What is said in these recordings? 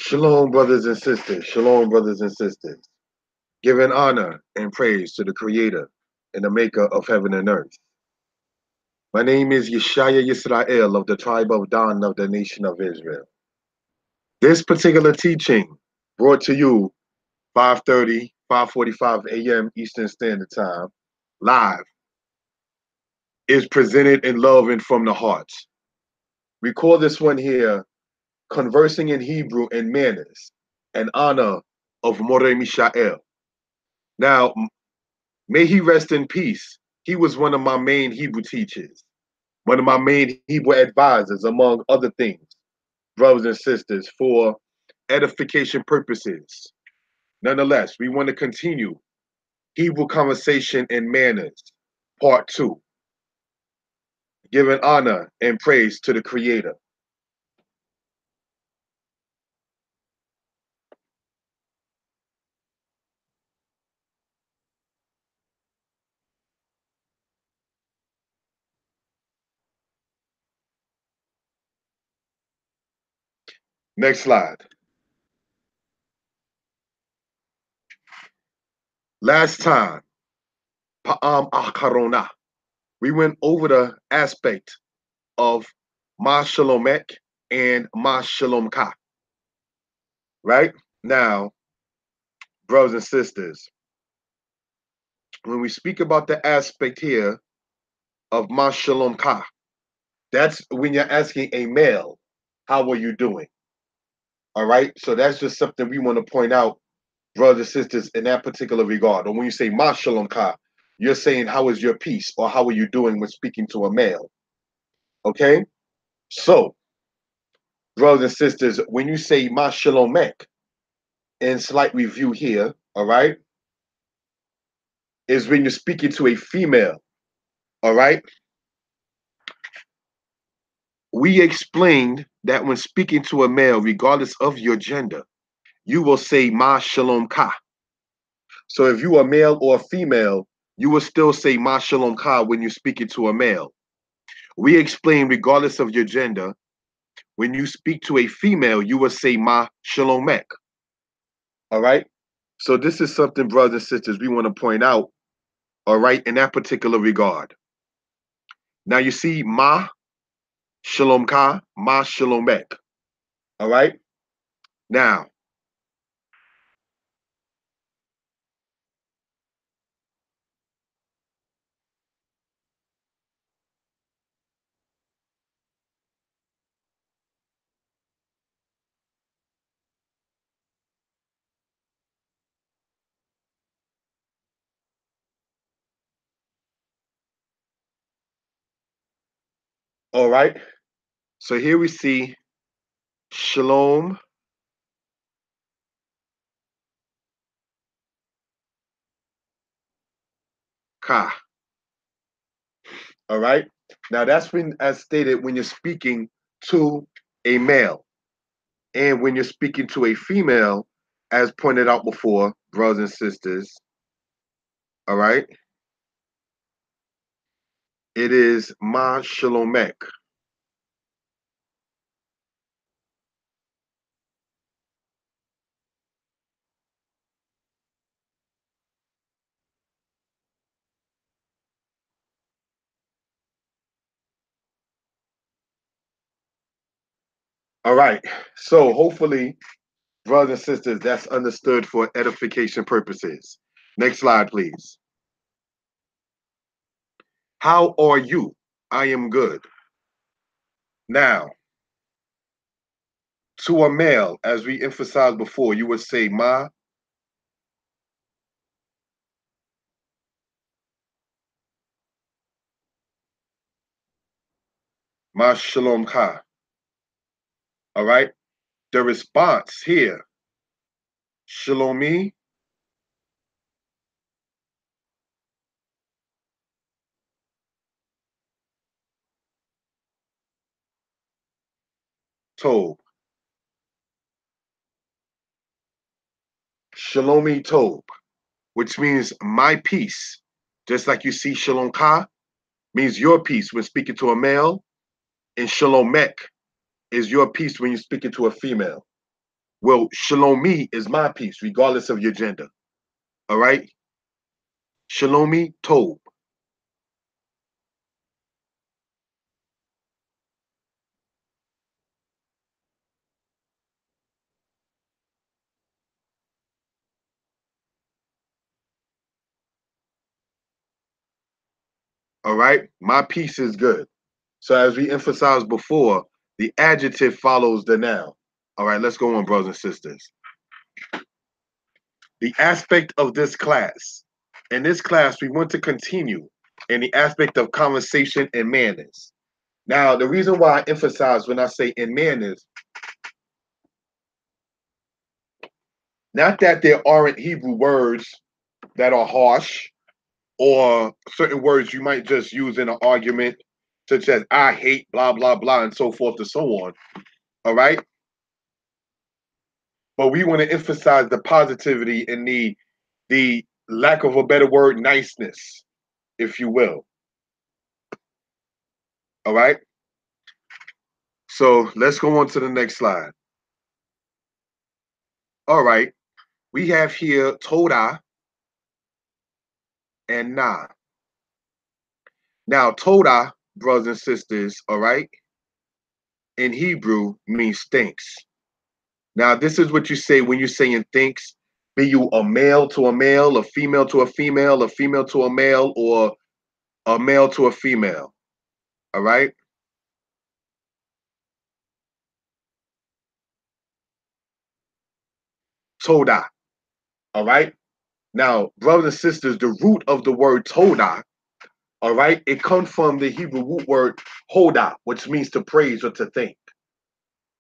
Shalom, brothers and sisters. Shalom, brothers and sisters. Giving honor and praise to the Creator and the Maker of heaven and earth. My name is Yeshaya Yisrael of the tribe of Dan of the nation of Israel. This particular teaching, brought to you 5:30, 5:45 a.m. Eastern Standard Time, live, is presented in love and from the heart. We call this one here Conversing in Hebrew and Manners, in honor of Moreh Meshael. Now, may he rest in peace. He was one of my main Hebrew teachers, one of my main Hebrew advisors, among other things, brothers and sisters, for edification purposes. Nonetheless, we want to continue Hebrew conversation and manners, part 2, giving honor and praise to the Creator. Next slide. Last time, Pa'am Acharona, we went over the aspect of Ma Shalomek and Ma Shalomka. Right? Now, brothers and sisters, when we speak about the aspect here of Ma Shalomka, that's when you're asking a male, how are you doing? All right? So that's just something we want to point out, brothers and sisters, in that particular regard. Or when you say Ma Shalomka, you're saying, how is your peace? Or how are you doing when speaking to a male? Okay? So, brothers and sisters, when you say Ma Shalomek, in slight review here, all right, is when you're speaking to a female, all right? We explained that when speaking to a male, regardless of your gender, you will say Ma Shalom Ka. So if you are male or female, you will still say Ma Shalom Ka when you're speaking to a male. We explained, regardless of your gender, when you speak to a female, you will say Ma Shalomek. All right? So this is something, brothers and sisters, we want to point out, all right, in that particular regard. Now you see Ma Shalom Ka, Ma Shalomek. All right? Now, all right? So here we see Shalom Ka. All right. Now that's when, as stated, when you're speaking to a male, and when you're speaking to a female, as pointed out before, brothers and sisters. All right. It is Ma Shalomek. All right. So hopefully, brothers and sisters, that's understood for edification purposes. Next slide, please. How are you? I am good. Now, to a male, as we emphasized before, you would say Ma Shalom Ka. All right. The response here, Shalomi Tob. Shalomi Tob, which means my peace. Just like you see Shalom Ka means your peace when speaking to a male, and Shalomek is your peace when you're speaking to a female. Well, Shalomi is my peace, regardless of your gender. All right? Shalomi Tob. All right? My peace is good. So as we emphasized before, the adjective follows the noun. All right, let's go on, brothers and sisters. The aspect of this class. In this class, we want to continue in the aspect of conversation and manners. Now, the reason why I emphasize when I say in manners, not that there aren't Hebrew words that are harsh or certain words you might just use in an argument, such as I hate, blah, blah, blah, and so forth and so on. All right. But we want to emphasize the positivity and the lack of a better word, niceness, if you will. All right. So let's go on to the next slide. All right. We have here Todah and Nah. Now, Todah, brothers and sisters, all right, in Hebrew means thanks. Now, this is what you say when you're saying thanks, be you a male to a male, a female to a female, a female to a male, or a male to a female. All right. Todah. All right. Now, brothers and sisters, the root of the word Todah, all right, it comes from the Hebrew root word Hodah, which means to praise or to thank.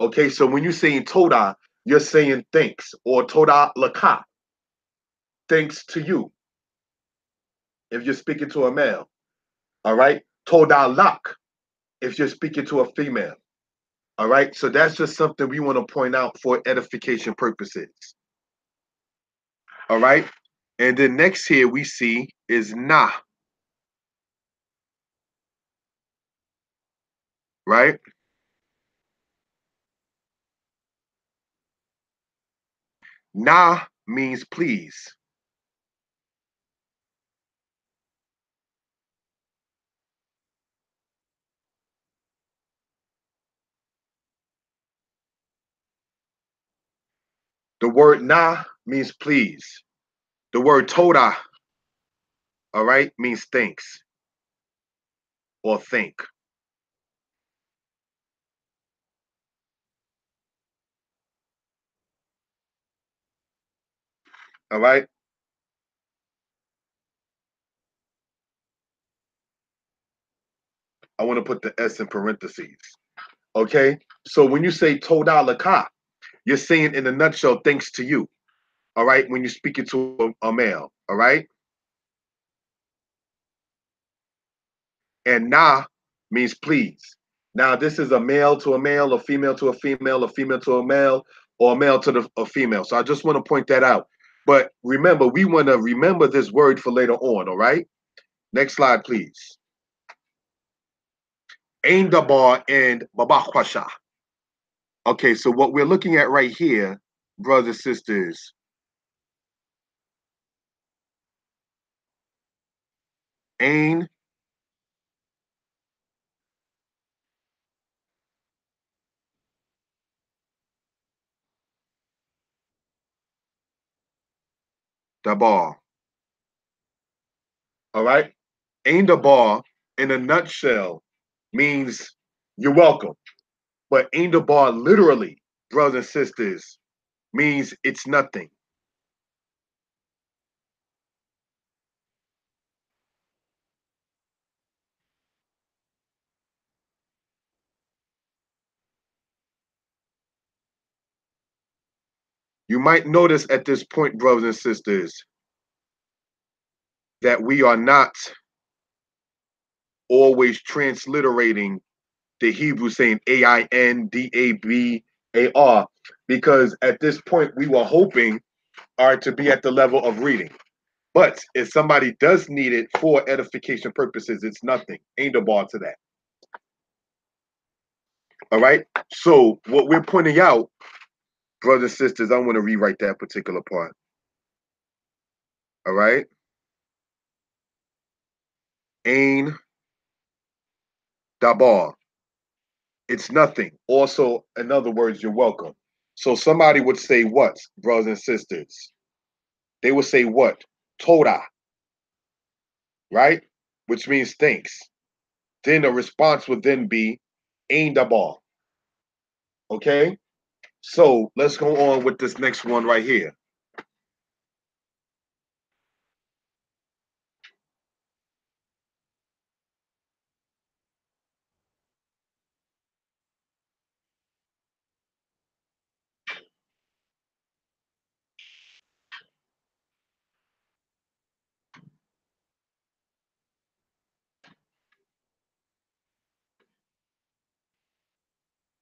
Okay, so when you're saying Todah, you're saying thanks, or Todah Lakah, thanks to you, if you're speaking to a male. All right, Todah Lak, if you're speaking to a female. All right, so that's just something we want to point out for edification purposes. All right, and then next here we see is Nah, right? Nah means please. The word Nah means please. The word Todah, all right, means thanks or thank. All right, I want to put the S in parentheses. Okay, so when you say Todah Lakah, you're saying in a nutshell, thanks to you. All right, when you're speaking to a male. All right, and Nah means please. Now, this is a male to a male, a female to a female, a female to a male, or a male to a female. So I just want to point that out. But remember, we want to remember this word for later on. All right. Next slide, please. Ain Dabar and Babaquasha. Okay, so what we're looking at right here, brothers and sisters, Ain Dabar. All right. Ain Dabar, in a nutshell, means you're welcome. But Ain Dabar literally, brothers and sisters, means it's nothing. You might notice at this point, brothers and sisters, that we are not always transliterating the Hebrew saying Aindabar, because at this point we were hoping to be at the level of reading. But if somebody does need it for edification purposes, it's nothing. Ain't a bar to that. All right. So what we're pointing out, Brothers and sisters, I want to rewrite that particular part. All right? Ain Dabar. It's nothing. Also, in other words, you're welcome. So somebody would say what, brothers and sisters? They would say what? Todah, right? Which means thanks. Then the response would then be Ain Dabar. Okay? So let's go on with this next one right here.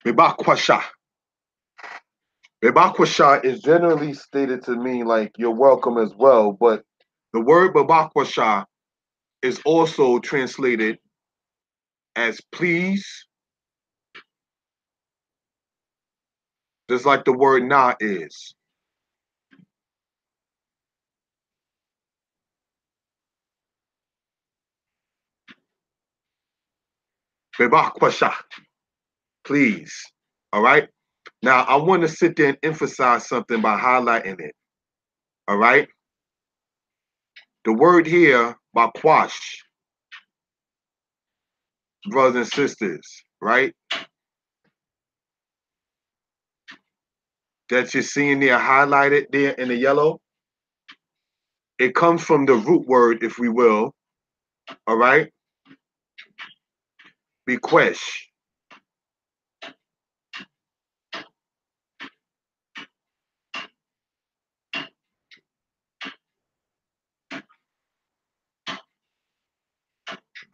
Babaquasha. Babaquasha is generally stated to mean like you're welcome as well, but the word Babaquasha is also translated as please, just like the word nah is. Babaquasha, please. All right. Now I want to sit there and emphasize something by highlighting it. All right. The word here, Baquash, brothers and sisters, right? That you're seeing there highlighted there in the yellow. It comes from the root word, if we will. All right. Bequesh.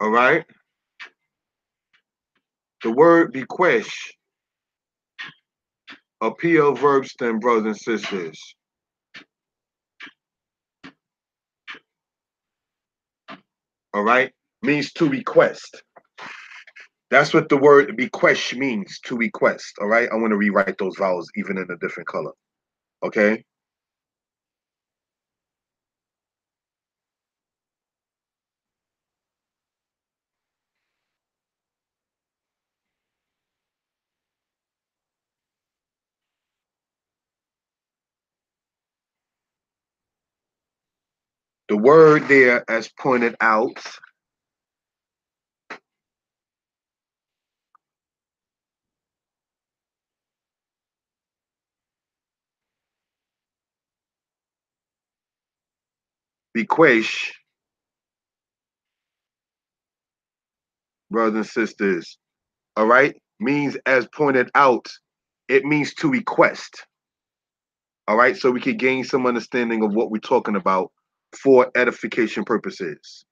All right. The word bequesh, a PL verb stem, brothers and sisters. All right. Means to request. That's what the word bequesh means, to request. All right. I want to rewrite those vowels even in a different color. Okay. The word there, as pointed out, bequesh, brothers and sisters, all right, means as pointed out, it means to request. All right, so we can gain some understanding of what we're talking about for edification purposes.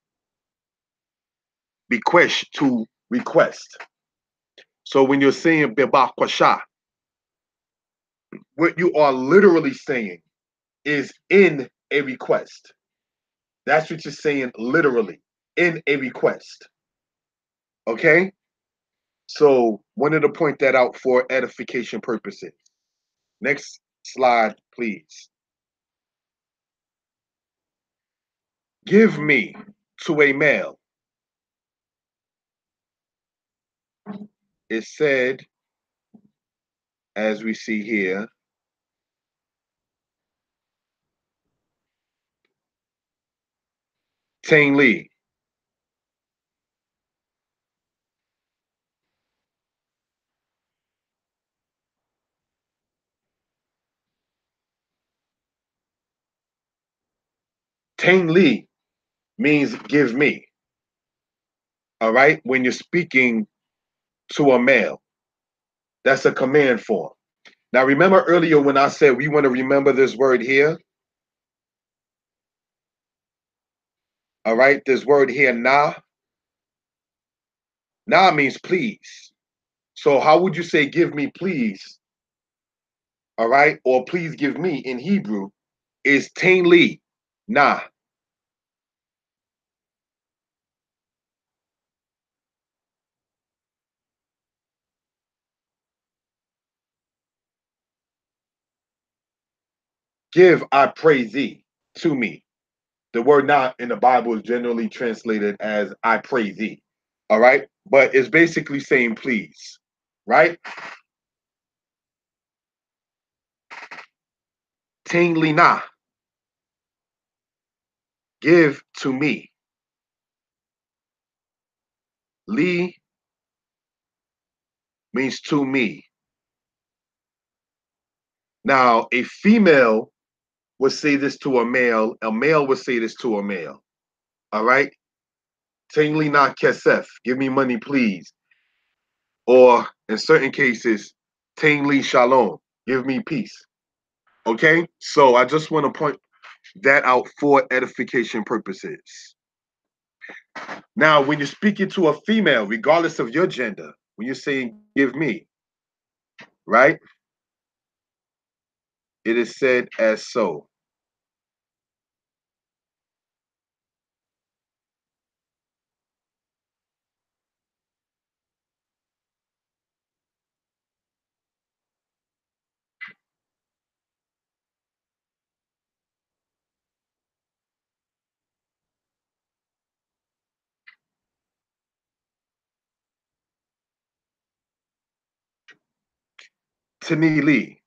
Bequesh, to request. So when you're saying Babaquasha, what you are literally saying is in a request. That's what you're saying literally, in a request. Okay? So wanted to point that out for edification purposes. Next slide, please. Give me to a male. It said, as we see here, Tain Lee. Tain Lee means give me. All right? When you're speaking to a male, that's a command form. Now, remember earlier when I said we want to remember this word here? All right? This word here, nah. Nah means please. So, how would you say give me, please? All right? Or please give me in Hebrew is tain li, nah. Give, I pray thee, to me. The word not in the Bible is generally translated as I pray thee. All right. But it's basically saying please. Right? Tingly nah. Give to me. Li means to me. Now, a female would say this to a male would say this to a male. All right? Tingly na kesef, give me money, please. Or in certain cases, Tingly shalom, give me peace. Okay? So I just want to point that out for edification purposes. Now, when you're speaking to a female, regardless of your gender, when you're saying give me, right? It is said as so. Tani Lee.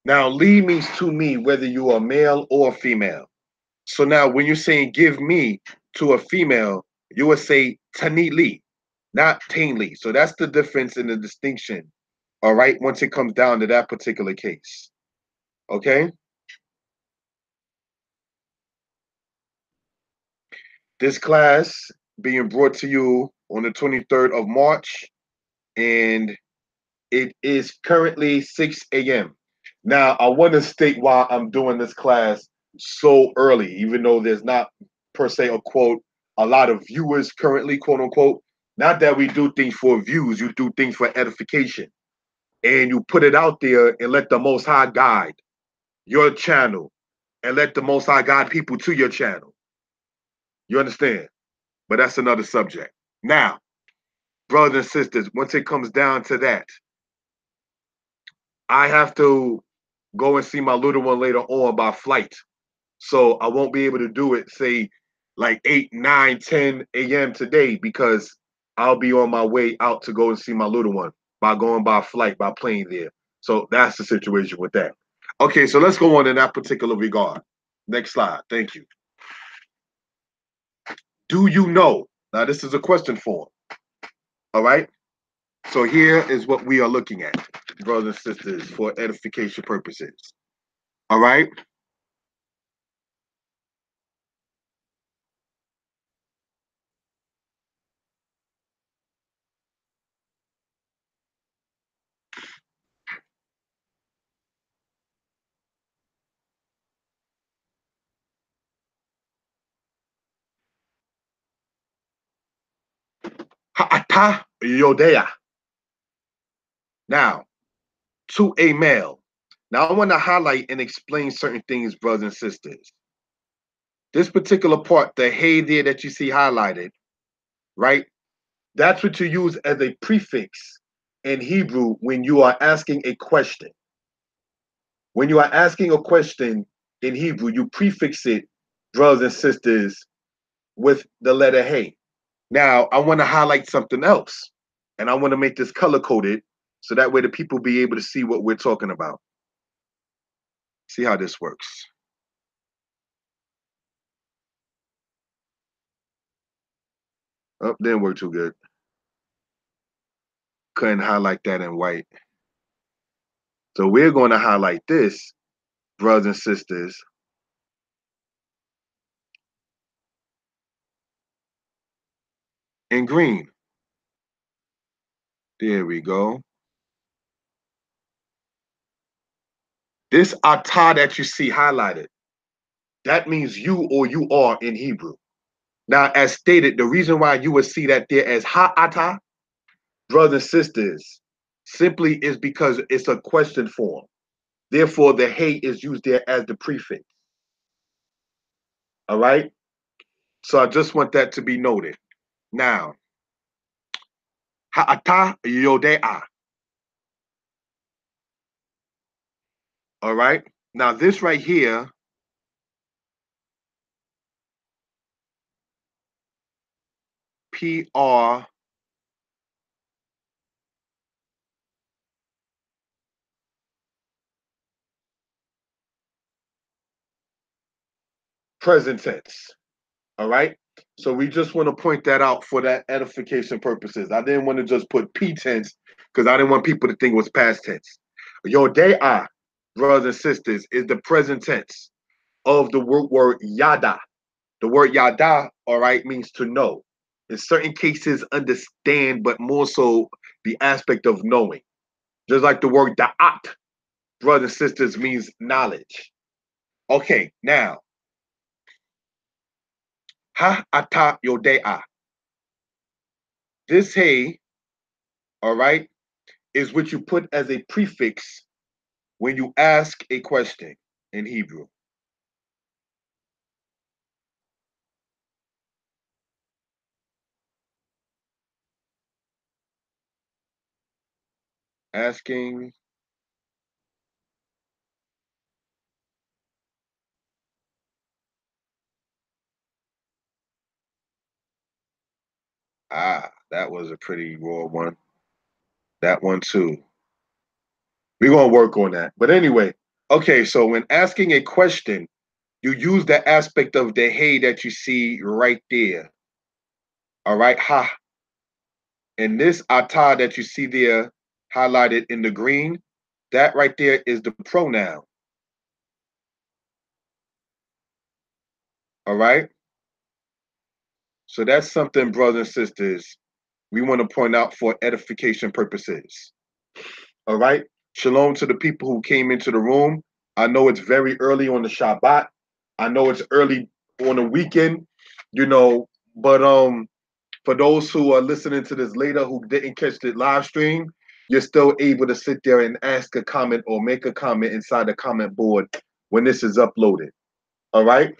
Now, Lee means to me, whether you are male or female. So now when you're saying give me to a female, you would say Tani Lee, not Tain Lee. So that's the difference in the distinction. All right, once it comes down to that particular case. Okay. This class being brought to you on the 23rd of March, and it is currently 6 a.m. Now, I want to state why I'm doing this class so early, even though there's not per se a quote, a lot of viewers currently, quote unquote. Not that we do things for views, you do things for edification. And you put it out there and let the Most High guide your channel and let the Most High guide people to your channel. You understand? But that's another subject. Now, brothers and sisters, once it comes down to that, I have to go and see my little one later on by flight. So I won't be able to do it, say, like 8, 9, 10 a.m. today because I'll be on my way out to go and see my little one by going by flight, by plane there. So that's the situation with that. Okay, so let's go on in that particular regard. Next slide. Thank you. Do you know? Now, this is a question form. All right. So here is what we are looking at, brothers and sisters, for edification purposes. All right. Ha'ata yodea. Now, to a male. Now, I want to highlight and explain certain things, brothers and sisters. This particular part, the hey there that you see highlighted, right? That's what you use as a prefix in Hebrew when you are asking a question. When you are asking a question in Hebrew, you prefix it, brothers and sisters, with the letter hey. Now, I want to highlight something else, and I want to make this color coded so that way the people be able to see what we're talking about. See how this works. Oh, didn't work too good. Couldn't highlight that in white. So we're going to highlight this, brothers and sisters, in green. There we go. This atah that you see highlighted, that means you or you are in Hebrew. Now, as stated, the reason why you would see that there as ha'atah, brothers and sisters, simply is because it's a question form. Therefore, the hey is used there as the prefix. All right? So I just want that to be noted. Now, ha'atah yodea. All right. Now this right here, PR present tense. All right. So we just want to point that out for that edification purposes. I didn't want to just put P tense because I didn't want people to think it was past tense. Your day I, brothers and sisters, is the present tense of the word yada. The word yada, all right, means to know. In certain cases, understand, but more so the aspect of knowing. Just like the word da'at, brothers and sisters, means knowledge. Okay, now, ha ata yodea. This hey, all right, is what you put as a prefix when you ask a question in Hebrew. Asking, that was a pretty raw one. That one too. We're gonna work on that. But anyway, okay, so when asking a question, you use the aspect of the hey that you see right there. All right, ha. And this ata that you see there highlighted in the green, that right there is the pronoun. All right. So that's something, brothers and sisters, we want to point out for edification purposes. All right. Shalom to the people who came into the room. I know it's very early on the Shabbat. I know it's early on the weekend, but for those who are listening to this later who didn't catch the live stream, you're still able to sit there and ask a comment or make a comment inside the comment board when this is uploaded. All right.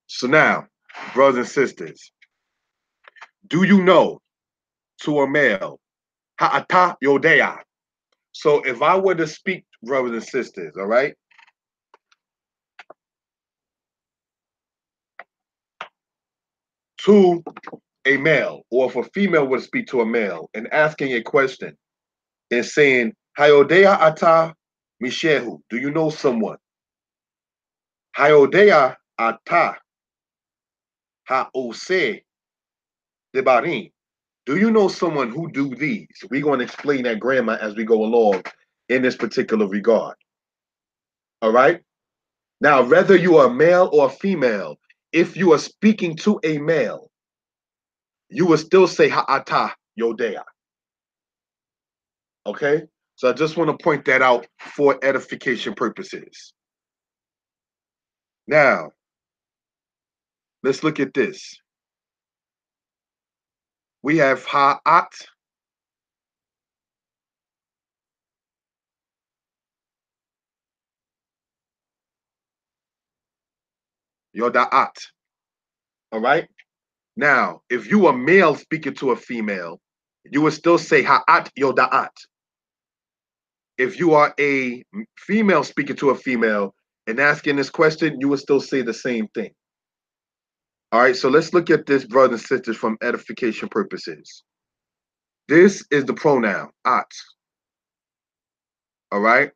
So now, brothers and sisters, do you know to a male, ha'ata yodea? So if I were to speak, brothers and sisters, all right, to a male, or if a female were to speak to a male and asking a question and saying, Hayodea ata mishehu, do you know someone? Hayodea ata ha'ose debarim. Do you know someone who do these? We're going to explain that grammar as we go along in this particular regard. All right. Now, whether you are a male or a female, if you are speaking to a male, you will still say ha'ata yodea. Okay. So I just want to point that out for edification purposes. Now, let's look at this. We have ha'at, yoda'at. All right. Now, if you are male speaking to a female, you would still say ha'at yoda'at. If you are a female speaking to a female and asking this question, you would still say the same thing. All right, so let's look at this, brothers and sisters, from edification purposes. This is the pronoun, at. All right.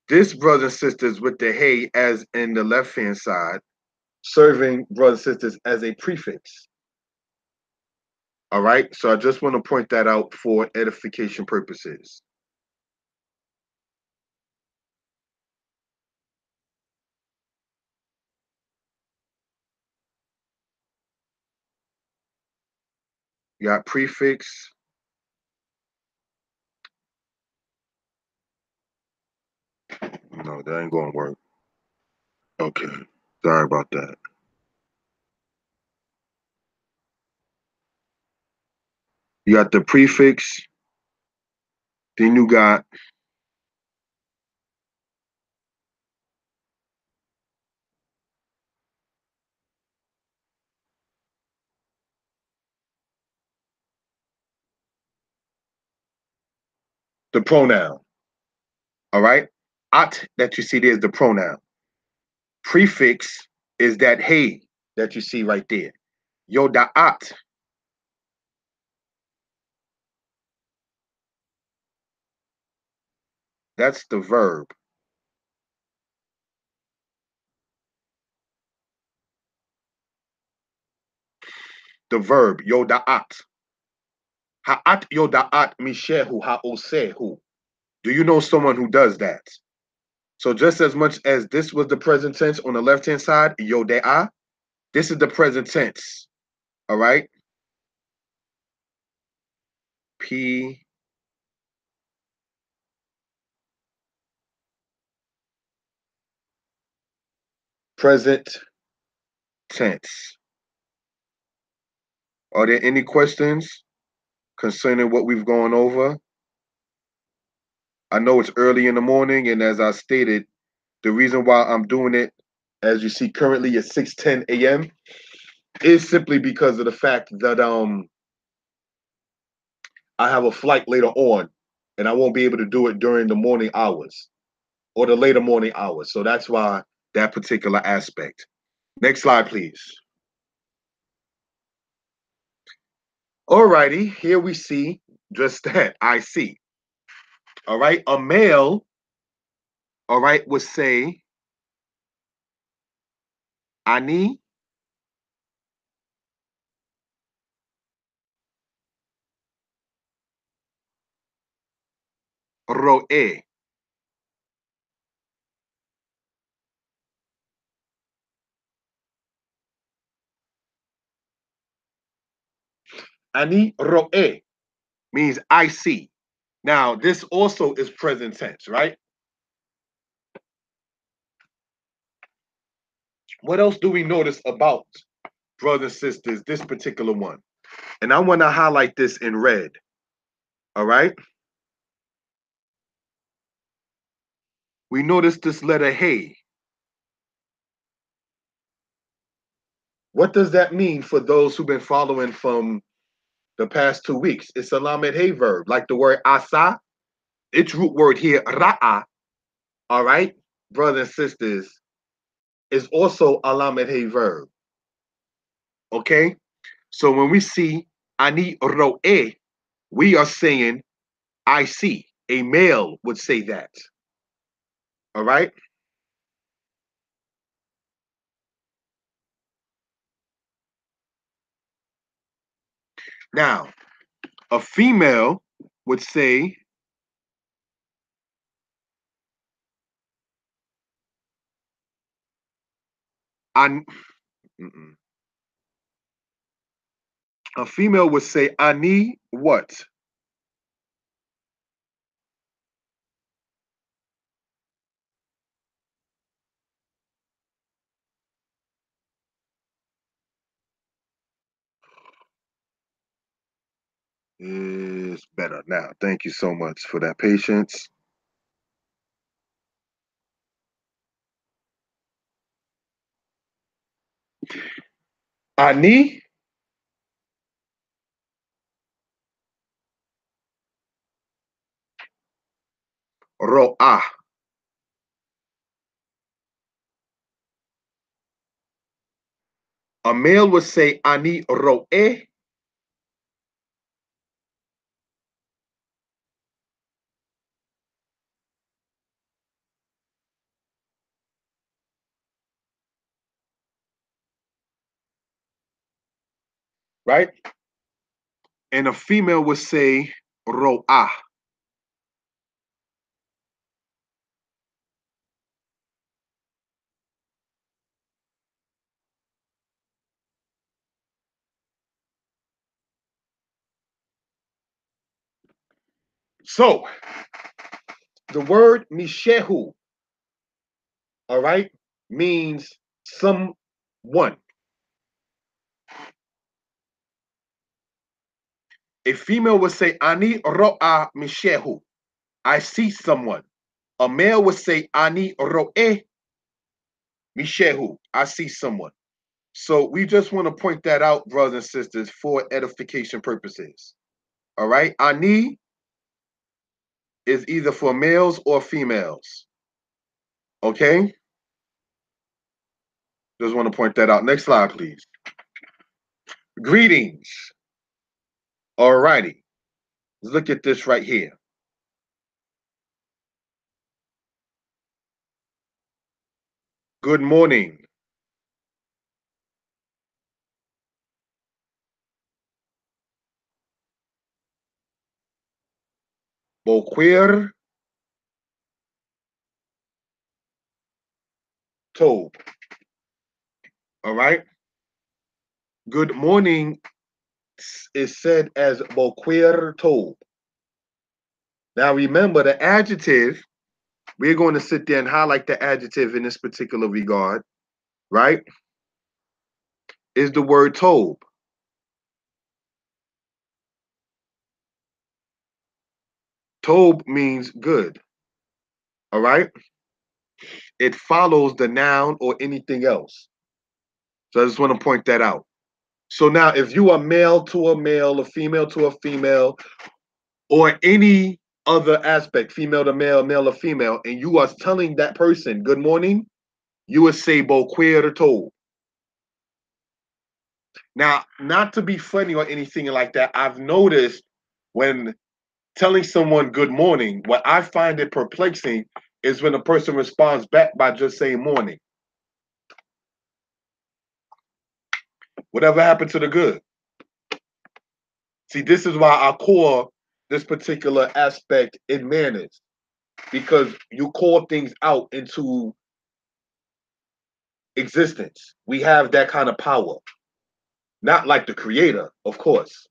This, brothers and sisters, with the hey as in the left-hand side, serving, brothers and sisters, as a prefix. All right, so I just want to point that out for edification purposes. You got prefix. No, that ain't going to work. Okay, sorry about that. You got the prefix. Then you got the pronoun. All right? At that you see there is the pronoun. Prefix is that hey that you see right there. Yoda'at. That's the verb. The verb, yoda'at. Ha'at yoda'at mishehu ha'osehu. Do you know someone who does that? So just as much as this was the present tense on the left-hand side, yode'a, this is the present tense. All right? P present tense. Are there any questions concerning what we've gone over? I know it's early in the morning, and as I stated, the reason why I'm doing it, as you see currently at 6:10 a.m., is simply because of the fact that I have a flight later on, and I won't be able to do it during the morning hours or the later morning hours. So that's why that particular aspect. Next slide, please. Alrighty, here we see just that. I see. All right, a male, all right, would say ani roe. Ani roe means I see. Now, this also is present tense, right? What else do we notice about, brothers and sisters, this particular one? And I want to highlight this in red, all right? We notice this letter hey. What does that mean for those who've been following from the past 2 weeks? It's a lamed hey verb, like the word asa. Its root word here, ra'a, all right, brothers and sisters, is also a lamed hey verb, okay? So when we see ani roe, we are saying I see. A male would say that, all right? Now, a female would say an. A female would say ani what? Is better now. Thank you so much for that patience. Ani ro'ah. A male would say ani ro'eh, right? And a female would say ro'ah. So the word mishehu, all right, means someone. A female would say ani ro'ah mishehu. I see someone. A male would say ani ro'eh mishehu. I see someone. So we just want to point that out, brothers and sisters, for edification purposes. All right. Ani is either for males or females. Okay? Just want to point that out. Next slide, please. Greetings. Alrighty. Let's look at this right here. Good morning. Boquer Tob. All right. Good morning is said as Boquer Tob. Now remember the adjective, we're going to sit there and highlight the adjective in this particular regard, right? Is the word Tob. Tob means good. All right. It follows the noun or anything else. So I just want to point that out. So now, if you are male to a male, a female to a female, or any other aspect, female to male, male to female, and you are telling that person good morning, you would say boquer to. Now, not to be funny or anything like that, I've noticed when telling someone good morning, what I find it perplexing is when a person responds back by just saying morning. Whatever happened to the good? See, this is why I call this particular aspect in manners, because you call things out into existence. We have that kind of power. Not like the creator, of course.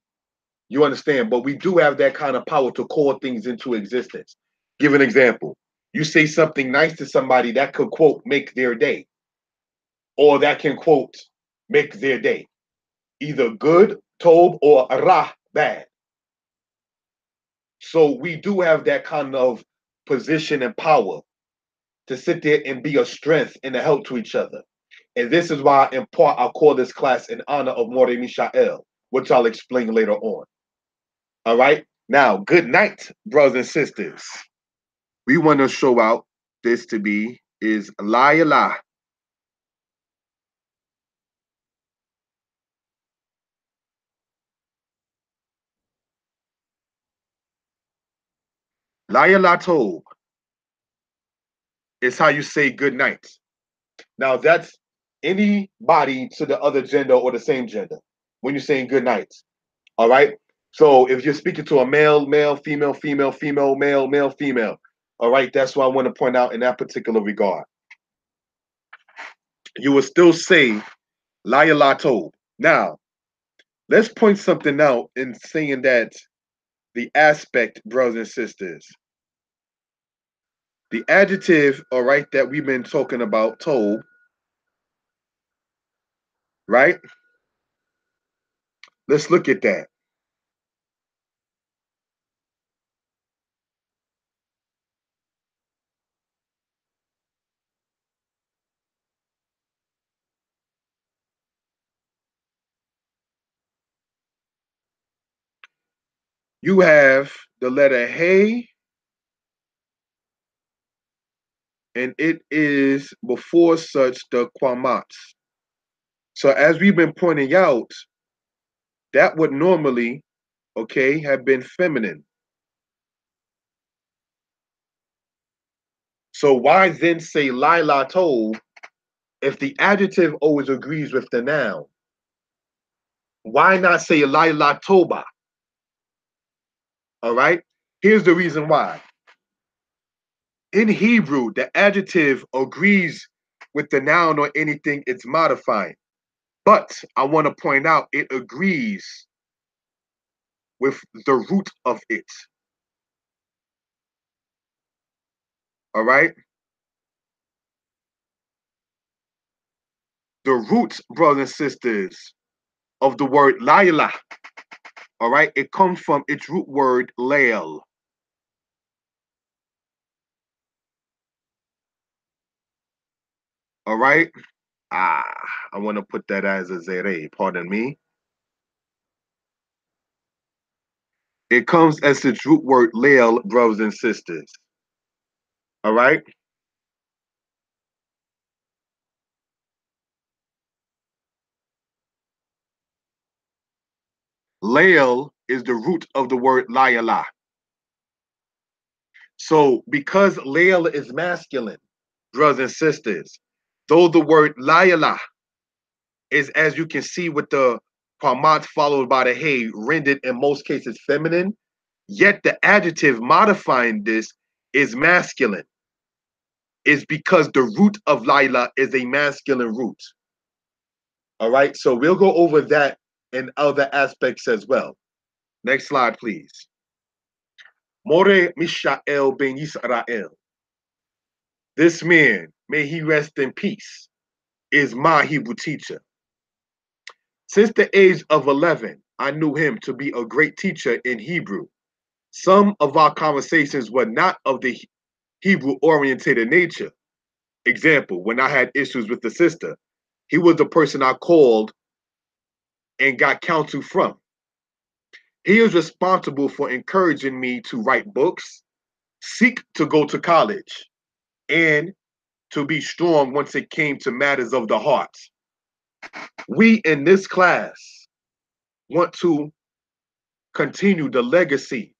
You understand? But we do have that kind of power to call things into existence. Give an example. You say something nice to somebody that could, quote, make their day, or that can, quote, make their day. Either good, tob, or rah, bad. So we do have that kind of position and power to sit there and be a strength and a help to each other. And this is why, in part, I'll call this class in honor of Moreh Meshael, which I'll explain later on. All right? Now, good night, brothers and sisters. We want to show out this to be is Layla. Layla Tob is how you say good night. Now, that's anybody to the other gender or the same gender when you're saying good night. All right? So if you're speaking to a male, male, female, female, female, male, male, female, all right, that's what I want to point out in that particular regard. You will still say Layla Tob. Now, let's point something out in saying that the aspect, brothers and sisters. The adjective, all right, that we've been talking about, told, right? Let's look at that. You have the letter Hey, and it is before such the Quamats. So as we've been pointing out, that would normally, okay, have been feminine. So why then say Lila told if the adjective always agrees with the noun? Why not say Lila toba? All right. Here's the reason why. In Hebrew, the adjective agrees with the noun or anything it's modifying. But I want to point out it agrees with the root of it. All right. The roots, brothers and sisters, of the word Laila, all right, it comes from its root word Lael. All right. Ah, I want to put that as a zere, pardon me. It comes as its root word leil, brothers and sisters. All right? Leil is the root of the word layala. So because leil is masculine, brothers and sisters, though the word layala is, as you can see with the Pamat followed by the hey, rendered in most cases feminine, yet the adjective modifying this is masculine. Is because the root of Lila is a masculine root. All right, so we'll go over that in other aspects as well. Next slide, please. Moreh Meshael ben Yisrael. This man, may he rest in peace, is my Hebrew teacher. Since the age of 11, I knew him to be a great teacher in Hebrew. Some of our conversations were not of the Hebrew orientated nature. Example, when I had issues with the sister, he was the person I called and got counsel from. He is responsible for encouraging me to write books, seek to go to college, and to be strong once it came to matters of the heart. We in this class want to continue the legacy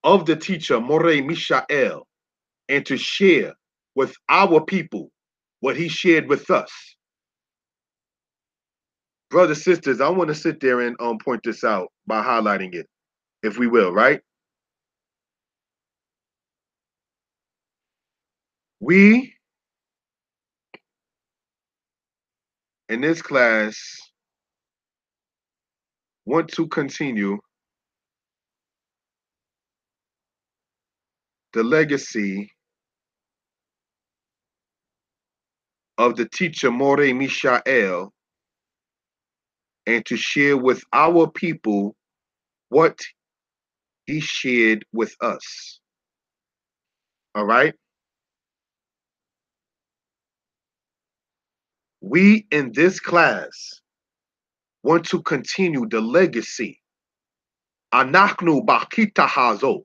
of the teacher Moreh Meshael and to share with our people what he shared with us. Brothers, sisters, I want to sit there and point this out by highlighting it, if we will, right? We, in this class, want to continue the legacy of the teacher Moreh Meshael and to share with our people what he shared with us. All right? We in this class want to continue the legacy. Anachnu bakita hazot,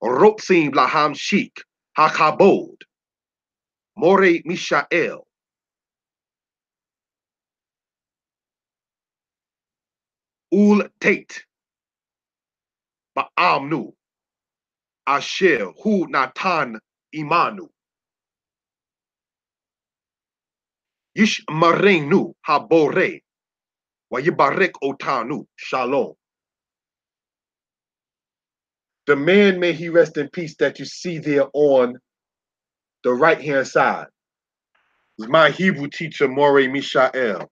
rotzim laham shik, hakabod, Moreh Meshael, ul tate, ba'amnu, asher hu natan imanu, yish marenu habore, wayibarek otanu, shalom. The man, may he rest in peace, that you see there on the right hand side is my Hebrew teacher, Moreh Meshael.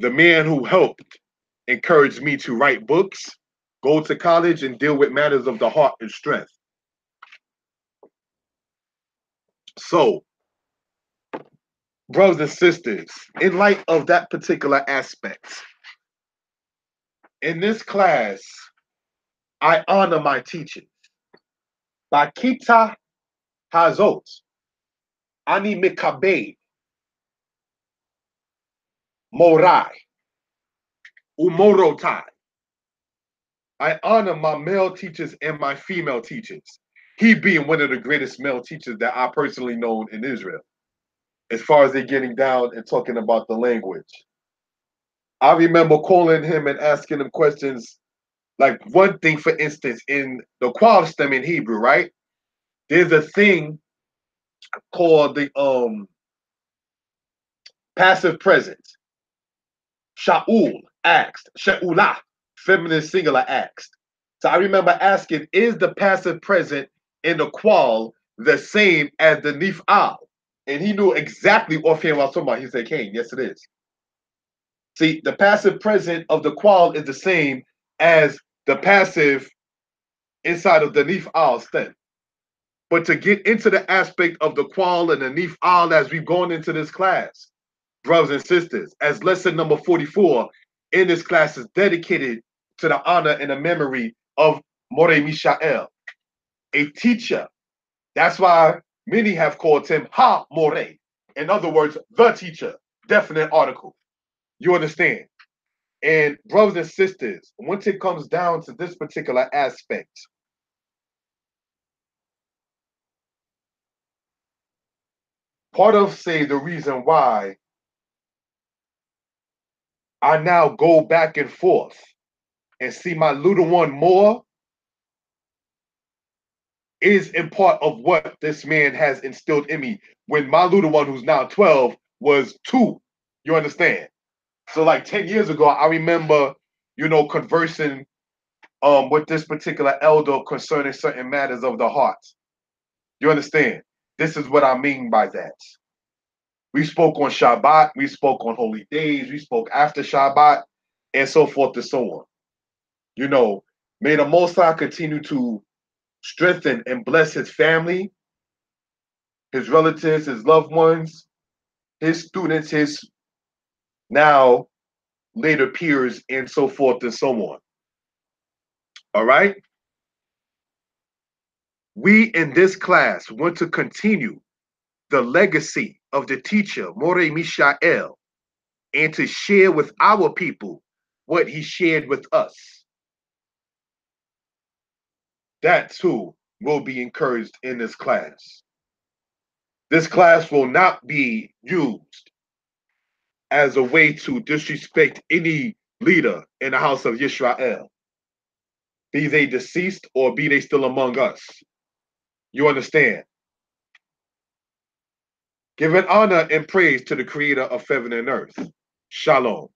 The man who helped encourage me to write books, go to college, and deal with matters of the heart and strength. So, brothers and sisters, in light of that particular aspect, in this class, I honor my teachers. Bakita Hazot, Ani Mikabe, Morai, Umorotai. I honor my male teachers and my female teachers. He being one of the greatest male teachers that I personally known in Israel, as far as they getting down and talking about the language. I remember calling him and asking him questions. Like one thing, for instance, in the Qualstem in Hebrew, right? There's a thing called the passive present. Shaul asked, Sha'ulah, feminine singular asked. So I remember asking, is the passive present in the qual the same as the nif'al? And he knew exactly offhand what I was talking about. He said, Cain, yes, it is. See, the passive present of the qual is the same as the passive inside of the nif'al stem. But to get into the aspect of the qual and the nif'al as we've gone into this class, brothers and sisters, as lesson number 44 in this class is dedicated to the honor and the memory of Moreh Meshael, a teacher. That's why many have called him Ha Moreh. In other words, the teacher. definite article. You understand? And brothers and sisters, once it comes down to this particular aspect, part of, say, the reason why I now go back and forth and see my little one more is in part of what this man has instilled in me when my little one, who's now 12, was 2. You understand? So, like 10 years ago, I remember, conversing with this particular elder concerning certain matters of the heart. You understand? This is what I mean by that. We spoke on Shabbat, we spoke on holy days, we spoke after Shabbat, and so forth and so on. May the Most High continue to strengthen and bless his family, his relatives, his loved ones, his students, his now later peers, and so forth and so on. All right? We in this class want to continue the legacy of the teacher, Moreh Meshael, and to share with our people what he shared with us. That too will be encouraged in this class. This class will not be used as a way to disrespect any leader in the house of Yisrael, be they deceased or be they still among us. You understand? Giving honor and praise to the creator of heaven and earth. Shalom.